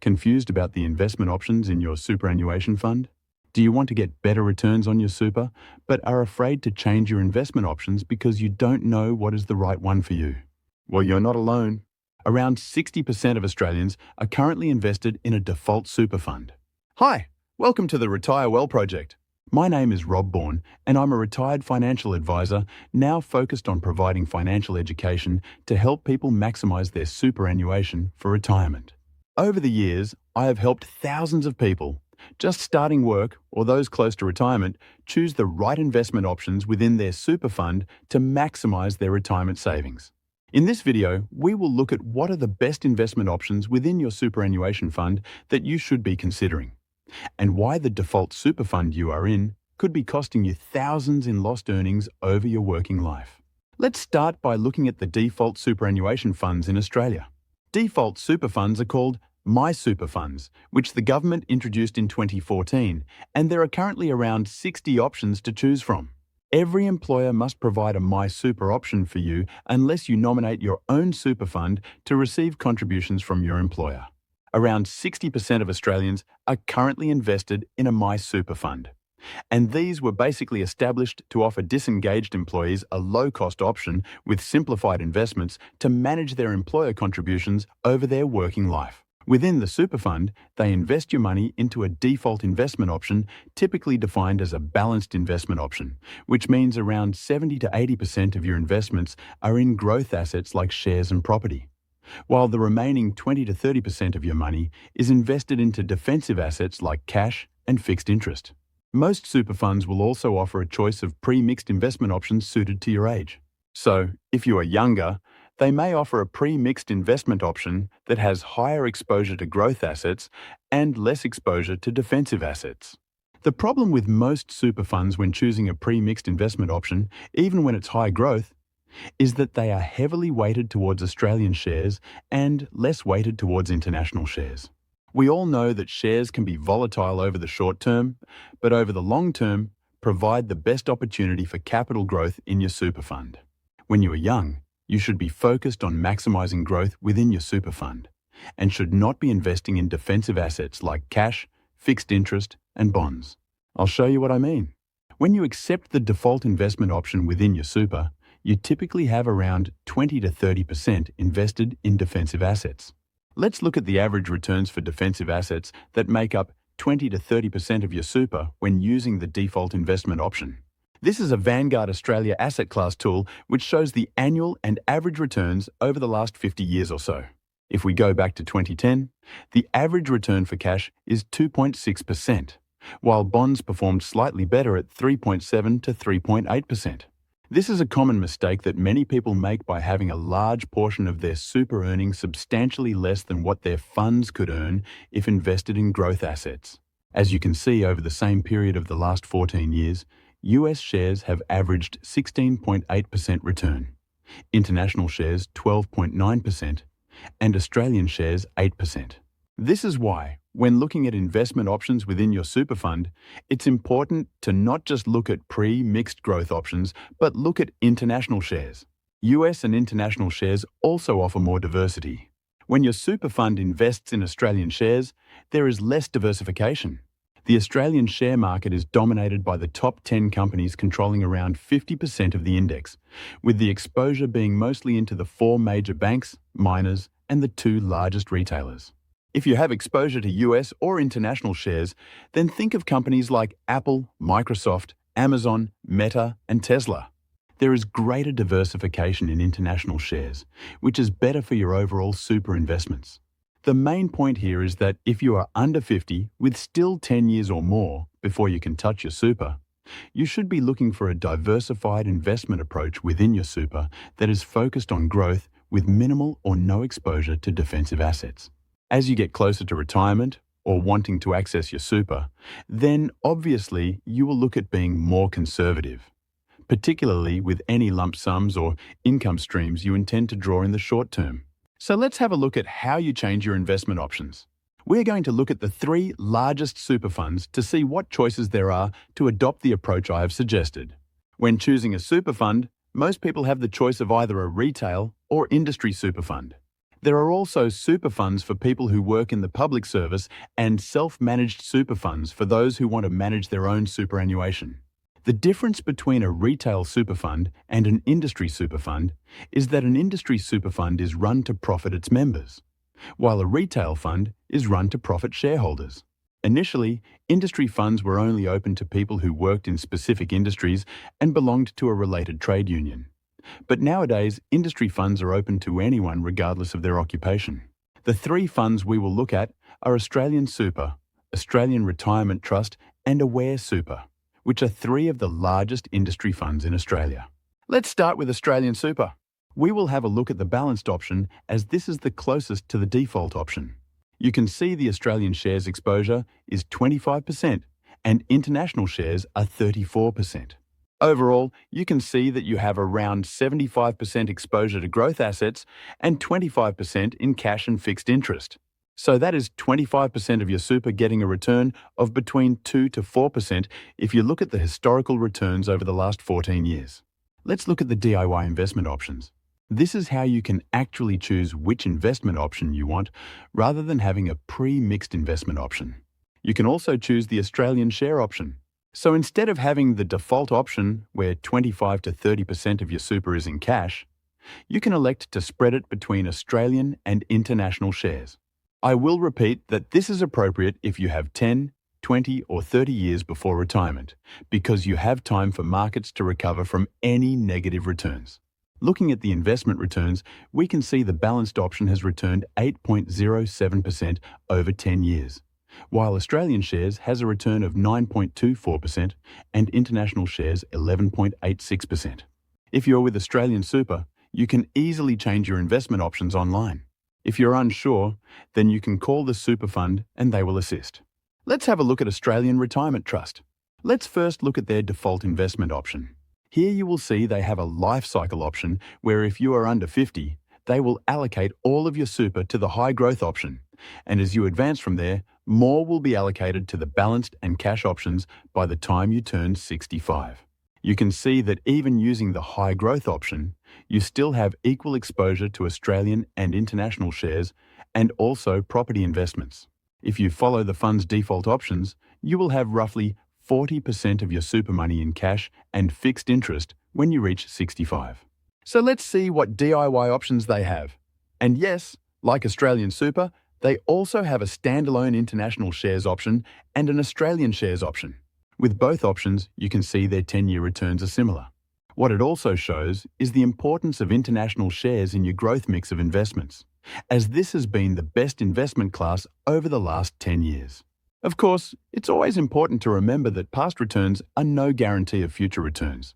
Confused about the investment options in your superannuation fund? Do you want to get better returns on your super, but are afraid to change your investment options because you don't know what is the right one for you? Well, you're not alone. Around 60% of Australians are currently invested in a default super fund. Hi, welcome to the Retire Well project. My name is Rob Bourne, and I'm a retired financial advisor now focused on providing financial education to help people maximise their superannuation for retirement. Over the years, I have helped thousands of people, just starting work or those close to retirement, choose the right investment options within their super fund to maximise their retirement savings. In this video, we will look at what are the best investment options within your superannuation fund that you should be considering, and why the default super fund you are in could be costing you thousands in lost earnings over your working life. Let's start by looking at the default superannuation funds in Australia. Default super funds are called MySuper funds, which the government introduced in 2014, and there are currently around 60 options to choose from. Every employer must provide a MySuper option for you unless you nominate your own super fund to receive contributions from your employer. Around 60% of Australians are currently invested in a MySuper fund, and these were basically established to offer disengaged employees a low-cost option with simplified investments to manage their employer contributions over their working life. Within the super fund, they invest your money into a default investment option, typically defined as a balanced investment option, which means around 70 to 80% of your investments are in growth assets like shares and property, while the remaining 20 to 30% of your money is invested into defensive assets like cash and fixed interest. Most super funds will also offer a choice of pre-mixed investment options suited to your age. So, if you are younger, they may offer a pre-mixed investment option that has higher exposure to growth assets and less exposure to defensive assets. The problem with most super funds when choosing a pre-mixed investment option, even when it's high growth, is that they are heavily weighted towards Australian shares and less weighted towards international shares. We all know that shares can be volatile over the short term, but over the long term, provide the best opportunity for capital growth in your super fund. When you are young, you should be focused on maximising growth within your super fund and should not be investing in defensive assets like cash, fixed interest, and bonds. I'll show you what I mean. When you accept the default investment option within your super, you typically have around 20 to 30% invested in defensive assets. Let's look at the average returns for defensive assets that make up 20 to 30% of your super when using the default investment option. This is a Vanguard Australia asset class tool which shows the annual and average returns over the last 50 years or so. If we go back to 2010, the average return for cash is 2.6%, while bonds performed slightly better at 3.7 to 3.8%. This is a common mistake that many people make by having a large portion of their super earnings substantially less than what their funds could earn if invested in growth assets. As you can see over the same period of the last 14 years, US shares have averaged 16.8% return, international shares 12.9%, and Australian shares 8%. This is why, when looking at investment options within your super fund, it's important to not just look at pre-mixed growth options, but look at international shares. US and international shares also offer more diversity. When your super fund invests in Australian shares, there is less diversification. The Australian share market is dominated by the top 10 companies controlling around 50% of the index, with the exposure being mostly into the 4 major banks, miners, and the 2 largest retailers. If you have exposure to US or international shares, then think of companies like Apple, Microsoft, Amazon, Meta, and Tesla. There is greater diversification in international shares, which is better for your overall super investments. The main point here is that if you are under 50 with still 10 years or more before you can touch your super, you should be looking for a diversified investment approach within your super that is focused on growth with minimal or no exposure to defensive assets. As you get closer to retirement or wanting to access your super, then obviously you will look at being more conservative, particularly with any lump sums or income streams you intend to draw in the short term. So let's have a look at how you change your investment options. We're going to look at the 3 largest super funds to see what choices there are to adopt the approach I have suggested. When choosing a super fund, most people have the choice of either a retail or industry super fund. There are also super funds for people who work in the public service and self-managed super funds for those who want to manage their own superannuation. The difference between a retail super fund and an industry super fund is that an industry super fund is run to profit its members, while a retail fund is run to profit shareholders. Initially, industry funds were only open to people who worked in specific industries and belonged to a related trade union. But nowadays, industry funds are open to anyone regardless of their occupation. The three funds we will look at are Australian Super, Australian Retirement Trust and Aware Super, which are three of the largest industry funds in Australia. Let's start with Australian Super. We will have a look at the balanced option as this is the closest to the default option. You can see the Australian shares exposure is 25% and international shares are 34%. Overall, you can see that you have around 75% exposure to growth assets and 25% in cash and fixed interest. So that is 25% of your super getting a return of between 2 to 4% if you look at the historical returns over the last 14 years. Let's look at the DIY investment options. This is how you can actually choose which investment option you want rather than having a pre-mixed investment option. You can also choose the Australian share option. So instead of having the default option where 25 to 30% of your super is in cash, you can elect to spread it between Australian and international shares. I will repeat that this is appropriate if you have 10, 20 or 30 years before retirement, because you have time for markets to recover from any negative returns. Looking at the investment returns, we can see the balanced option has returned 8.07% over 10 years, while Australian shares has a return of 9.24% and international shares 11.86%. If you're with Australian Super, you can easily change your investment options online. If you're unsure, then you can call the super fund and they will assist. Let's have a look at Australian Retirement Trust. Let's first look at their default investment option. Here you will see they have a life cycle option where if you are under 50, they will allocate all of your super to the high growth option. And as you advance from there, more will be allocated to the balanced and cash options by the time you turn 65. You can see that even using the high growth option, you still have equal exposure to Australian and international shares and also property investments. If you follow the fund's default options, you will have roughly 40% of your super money in cash and fixed interest when you reach 65. So let's see what DIY options they have. And yes, like Australian Super, they also have a standalone international shares option and an Australian shares option. With both options, you can see their 10-year returns are similar. What it also shows is the importance of international shares in your growth mix of investments, as this has been the best investment class over the last 10 years. Of course, it's always important to remember that past returns are no guarantee of future returns.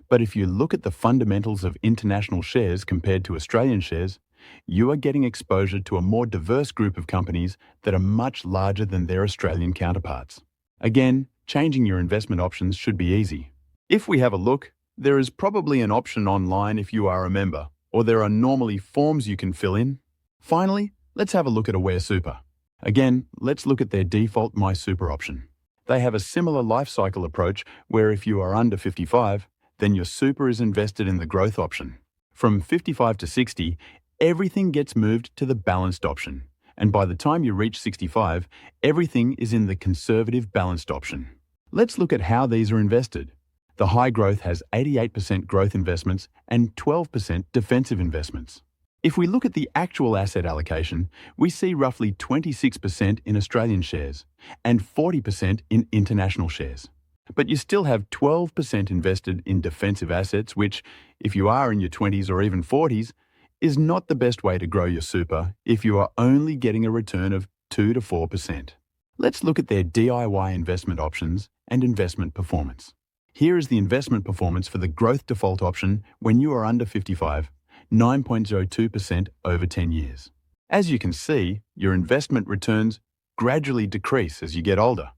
But if you look at the fundamentals of international shares compared to Australian shares, you are getting exposure to a more diverse group of companies that are much larger than their Australian counterparts. Again, changing your investment options should be easy. If we have a look, there is probably an option online if you are a member, or there are normally forms you can fill in. Finally, let's have a look at Aware Super. Again, let's look at their default MySuper option. They have a similar life cycle approach where if you are under 55, then your super is invested in the growth option. From 55 to 60, everything gets moved to the balanced option. And by the time you reach 65, everything is in the conservative balanced option. Let's look at how these are invested. The high growth has 88% growth investments and 12% defensive investments. If we look at the actual asset allocation, we see roughly 26% in Australian shares and 40% in international shares. But you still have 12% invested in defensive assets, which, if you are in your 20s or even 40s, is not the best way to grow your super if you are only getting a return of 2 to 4%. Let's look at their DIY investment options and investment performance. Here is the investment performance for the growth default option when you are under 55, 9.02% over 10 years. As you can see, your investment returns gradually decrease as you get older,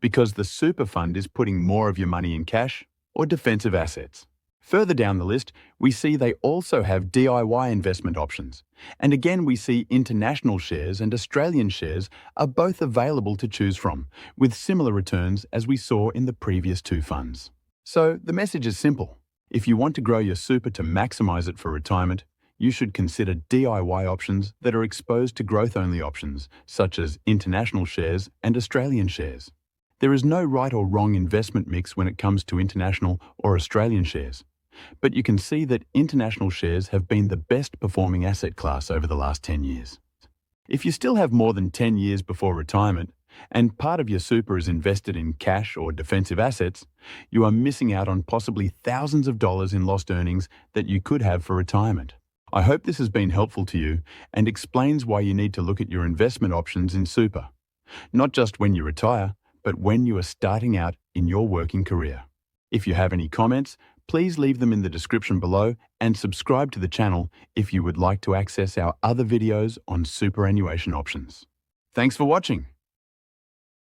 because the super fund is putting more of your money in cash or defensive assets. Further down the list, we see they also have DIY investment options. And again, we see international shares and Australian shares are both available to choose from, with similar returns as we saw in the previous two funds. So the message is simple. If you want to grow your super to maximize it for retirement, you should consider DIY options that are exposed to growth-only options, such as international shares and Australian shares. There is no right or wrong investment mix when it comes to international or Australian shares, but you can see that international shares have been the best performing asset class over the last 10 years. If you still have more than 10 years before retirement, and part of your super is invested in cash or defensive assets, you are missing out on possibly thousands of dollars in lost earnings that you could have for retirement. I hope this has been helpful to you and explains why you need to look at your investment options in super, not just when you retire, but when you are starting out in your working career. If you have any comments, please leave them in the description below and subscribe to the channel if you would like to access our other videos on superannuation options. Thanks for watching.